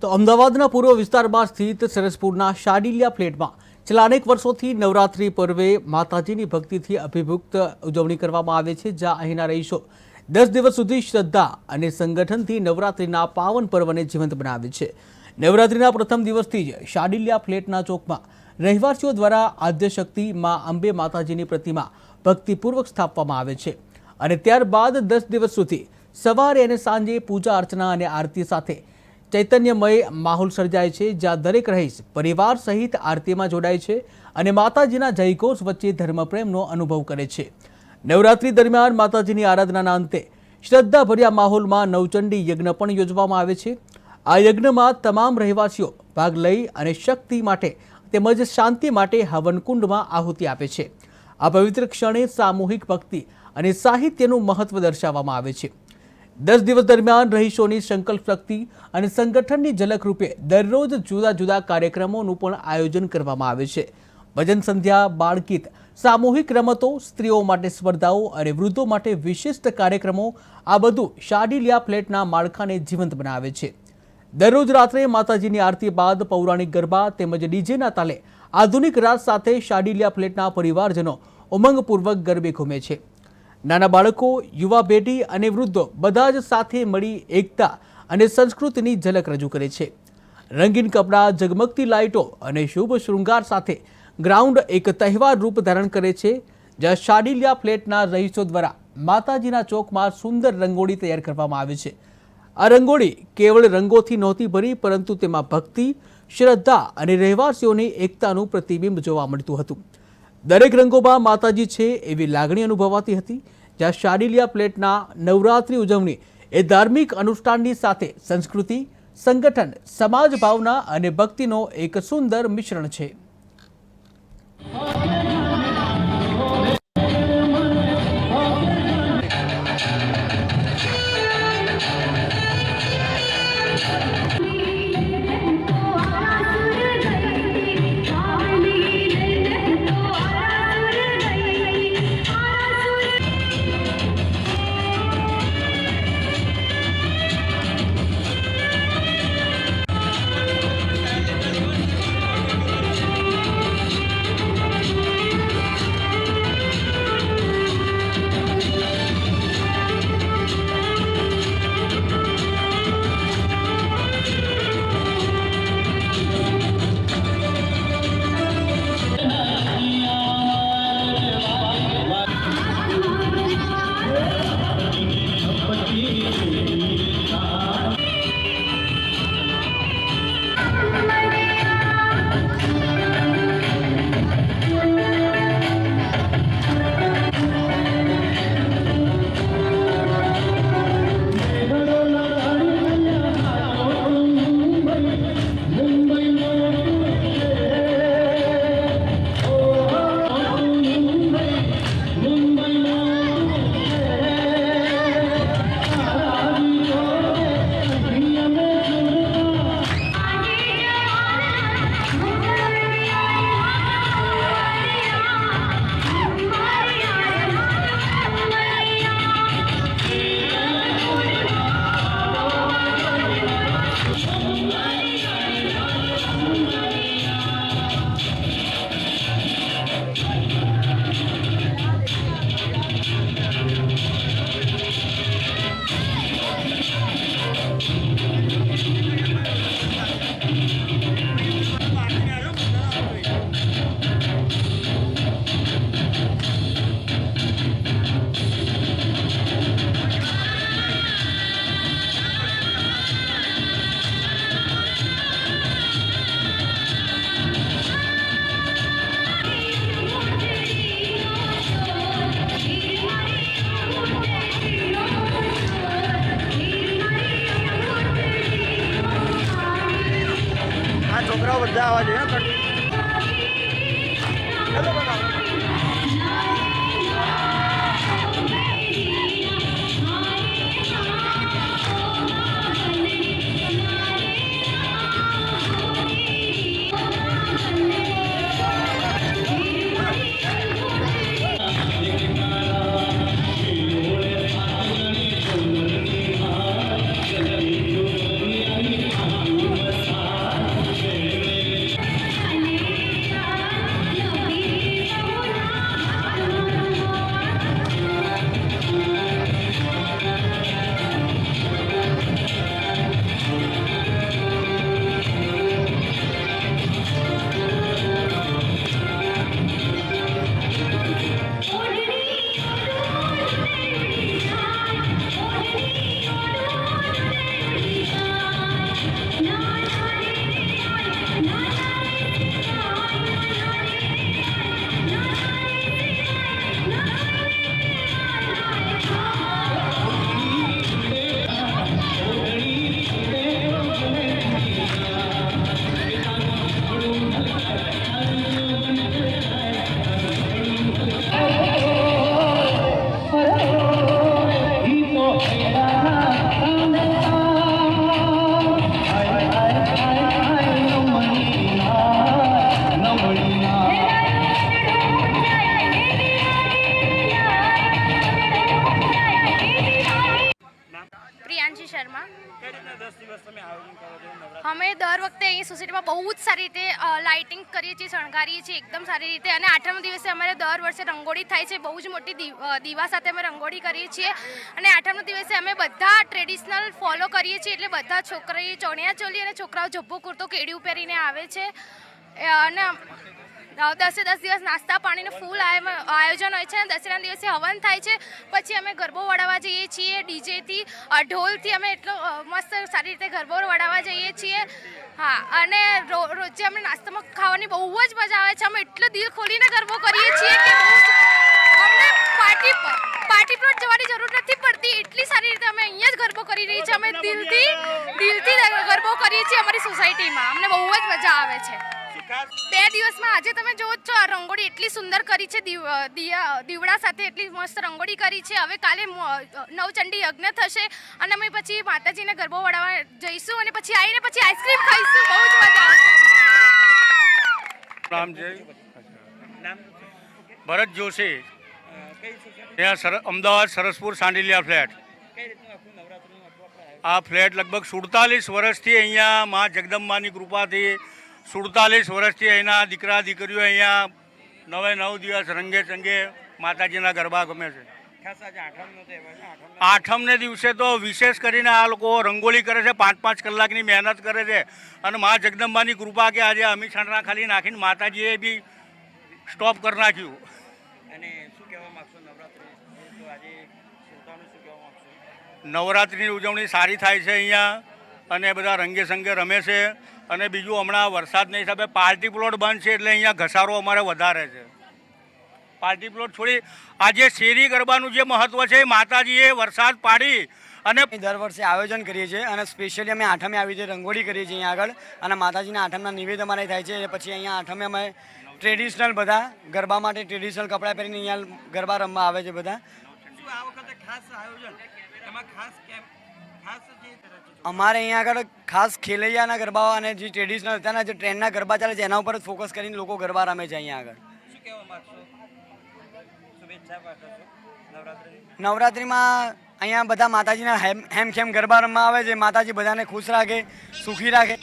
તો અમદાવાદના પૂર્વ વિસ્તારમાં સ્થિત સરસપુરના શાડિલિયા ફ્લેટમાં છેલ્લા અનેક વર્ષોથી નવરાત્રિ પર્વે માતાજીની ભક્તિથી અભિભૂત ઉજવણી કરવામાં આવે છે, જ્યાં અહીંના રહીશો 10 દિવસ સુધી શ્રદ્ધા અને સંગઠનથી નવરાત્રિના પાવન પર્વને જીવંત બનાવે છે। નવરાત્રિના પ્રથમ દિવસથી જ શાડિલિયા ફ્લેટના ચોકમાં રહેવાસીઓ દ્વારા આદ્યશક્તિ મા અંબે માતાજીની પ્રતિમા ભક્તિપૂર્વક સ્થાપવામાં આવે છે અને ત્યારબાદ 10 દિવસ સુધી સવારે અને સાંજે પૂજા અર્ચના અને આરતી સાથે ચૈતન્યમય માહોલ સર્જાય છે, જ્યાં દરેક રહીશ પરિવાર સહિત આરતીમાં જોડાય છે અને માતાજીના જયઘોષ વચ્ચે ધર્મપ્રેમનો અનુભવ કરે છે। નવરાત્રી દરમિયાન માતાજીની આરાધનાના અંતે શ્રદ્ધાભર્યા માહોલમાં નવચંડી યજ્ઞ પણ યોજવામાં આવે છે। આ યજ્ઞમાં તમામ રહેવાસીઓ ભાગ લઈ અને શક્તિ માટે તેમજ શાંતિ માટે હવનકુંડમાં આહુતિ આપે છે। આ પવિત્ર ક્ષણે સામૂહિક ભક્તિ અને સાહિત્યનું મહત્વ દર્શાવવામાં આવે છે। 10 દિવસ દરમિયાન રહીશોની સંકલ્પ શક્તિ અને સંગઠનની ઝલક રૂપે દરરોજ જુદા જુદા કાર્યક્રમોનું પણ આયોજન કરવામાં આવે છે। ભજન સંધ્યા, બાળગીત, સામૂહિક રમતો, સ્ત્રીઓ માટે સ્પર્ધાઓ અને વૃદ્ધો માટે વિશિષ્ટ કાર્યક્રમો, આ બધું શાડિલિયા ફ્લેટના માળખાને જીવંત બનાવે છે। દરરોજ રાત્રે માતાજીની આરતી બાદ પૌરાણિક ગરબા તેમજ ડીજેના તાલે આધુનિક રાસ સાથે શાડિલિયા ફ્લેટના પરિવારજનો ઉમંગપૂર્વક ગરબે ઘૂમે છે। નાના બાળકો, યુવા પેઢી અને વૃદ્ધો બધા જ સાથે મળી એકતા અને સંસ્કૃતિની ઝલક રજૂ કરે છે। રંગીન કપડાં, ઝગમગતી લાઇટો અને શુભ શૃંગાર સાથે ગ્રાઉન્ડ એક તહેવાર રૂપ ધારણ કરે છે, જ્યાં શાડિલિયા ફ્લેટના રહીશો દ્વારા માતાજીના ચોકમાં સુંદર રંગોળી તૈયાર કરવામાં આવે છે। આ રંગોળી કેવળ રંગોથી નહોતી ભરી, પરંતુ તેમાં ભક્તિ, શ્રદ્ધા અને રહેવાસીઓની એકતાનું પ્રતિબિંબ જોવા મળતું હતું। દરેક રંગોમાં માતાજી છે એવી લાગણી અનુભવાતી હતી, જ્યાં શાડિલિયા ફ્લેટના નવરાત્રિ ઉજવણી એ ધાર્મિક અનુષ્ઠાનની સાથે સંસ્કૃતિ, સંગઠન, સમાજ ભાવના અને ભક્તિનો એક સુંદર મિશ્રણ છે। છોકરાઓ બધા આવવા જોઈએ। તમે આયોજન કરો છો નવરાત્રી? અમે દર વખતે અહીં સોસાયટીમાં બહુ જ સારી રીતે લાઇટિંગ કરીએ છીએ, શણગારીએ છીએ એકદમ સારી રીતે. અને આઠમના દિવસે અમારે દર વર્ષે રંગોળી થાય છે, બહુ જ મોટી દીવા સાથે અમે રંગોળી કરીએ છીએ. અને આઠમના દિવસે અમે બધા ટ્રેડિશનલ ફોલો કરીએ છીએ, એટલે બધા છોકરીઓ ચણિયા ચોલી અને છોકરાઓ ઝભ્ભો કુર્તો કેડિયું પહેરીને આવે છે. અને 10 દિવસ નાસ્તા પાણીનું ફૂલ આયોજન હોય છે. અને દશેરાના દિવસે હવન થાય છે. પછી અમે ગરબો વડાવવા જઈએ છીએ ડીજેથી, ઢોલથી અમે એટલો મસ્ત સારી રીતે ગરબો વડાવવા જઈએ છીએ. હા, અને રોજે અમને નાસ્તામાં ખાવાની બહુ જ મજા આવે છે. અમે એટલો દિલ ખોલીને ગરબો કરીએ છીએ કે અમને પાર્ટી પ્લોટ જવાની જરૂર નથી પડતી. એટલી સારી રીતે અમે અહીંયા જ ગરબો કરી રહી છીએ. અમે દિલથી ગરબો કરીએ છીએ અમારી સોસાયટીમાં. અમને બહુ જ મજા આવે છે. 2 દિવસમાં આજે તમે જોવો છો આ રંગોળી એટલી સુંદર કરી છે, દીવડા સાથે એટલી મસ્ત રંગોળી કરી છે. હવે કાલે નવચંડી યજ્ઞ થશે અને અમે પછી માતાજીને ગરબો વડાવવા જઈશું અને પછી આવીને પછી આઈસ્ક્રીમ ખાઈશું. બહુ જ મજા આવશે. નામ છે નામ ભરત જોશી, કઈ સોસાયટી? ત્યાં અમદાવાદ સરસપુર સાંડિલિયા ફ્લેટ. કઈ રીતનું આખું નવરાત્રીનું આખું આપણે આ ફ્લેટ લગભગ 47 વર્ષથી અહીંયા મા જગદંબાની કૃપાથી 47 વર્ષથી અહીંના દીકરા દીકરીઓ અહીંયા 9 દિવસ રંગે ચંગે માતાજીના ગરબા ગમે છે. ખાસ આજે આઠમનો તહેવાર છે. આઠમને દિવસે તો વિશેષ કરીને આ લોકો રંગોળી કરે છે, 5-5 કલાકની મહેનત કરે છે. અને મા જગદંબાની કૃપા કે આજે અમીછાંટણા ખાલી નાખીને માતાજીએ બી સ્ટોપ કરી નાખ્યું. અને શું કહેવા માંગશો નવરાત્રી તો આજે શ્રોતાઓને શું કહેવા માંગશો? નવરાત્રિની ઉજવણી સારી થાય છે અહીંયા અને બધા રંગે સંગે રમે છે. અને બીજું હમણાં વરસાદના હિસાબે પાર્ટી પ્લોટ બંધ છે એટલે અહીંયા ઘસારો અમારે વધારે છે. પાર્ટી પ્લોટ છોડી આજે શેરી ગરબાનું જે મહત્ત્વ છે એ માતાજીએ વરસાદ પાડી અને દર વર્ષે આયોજન કરીએ છીએ અને સ્પેશિયલી અમે આઠમે આવી રીતે રંગોળી કરીએ છીએ અહીંયા આગળ. અને માતાજીના આઠમના નિવેદ અમારે થાય છે. પછી અહીંયા આઠમે અમે ટ્રેડિશનલ બધા ગરબા માટે ટ્રેડિશનલ કપડાં પહેરીને અહીંયા ગરબા રમવા આવે છે બધા. શું આ વખતે ખાસ આયોજન એમાં ખાસ જે અમારે અહીંયા આગળ ખાસ ખેલૈયાના ગરબા અને જે ટ્રેડિશનલ અત્યારના જે ટ્રેન્ડના ગરબા ચાલે છે એના ઉપર જ ફોકસ કરીને લોકો ગરબા રમે છે અહીંયા આગળ. શું કહેવા માંગશો? શુભેચ્છા પાઠવશો નવરાત્રી? નવરાત્રિમાં અહીંયા બધા માતાજીના હેમખેમ ગરબા રમવા આવે છે. માતાજી બધાને ખુશ રાખે, સુખી રાખે.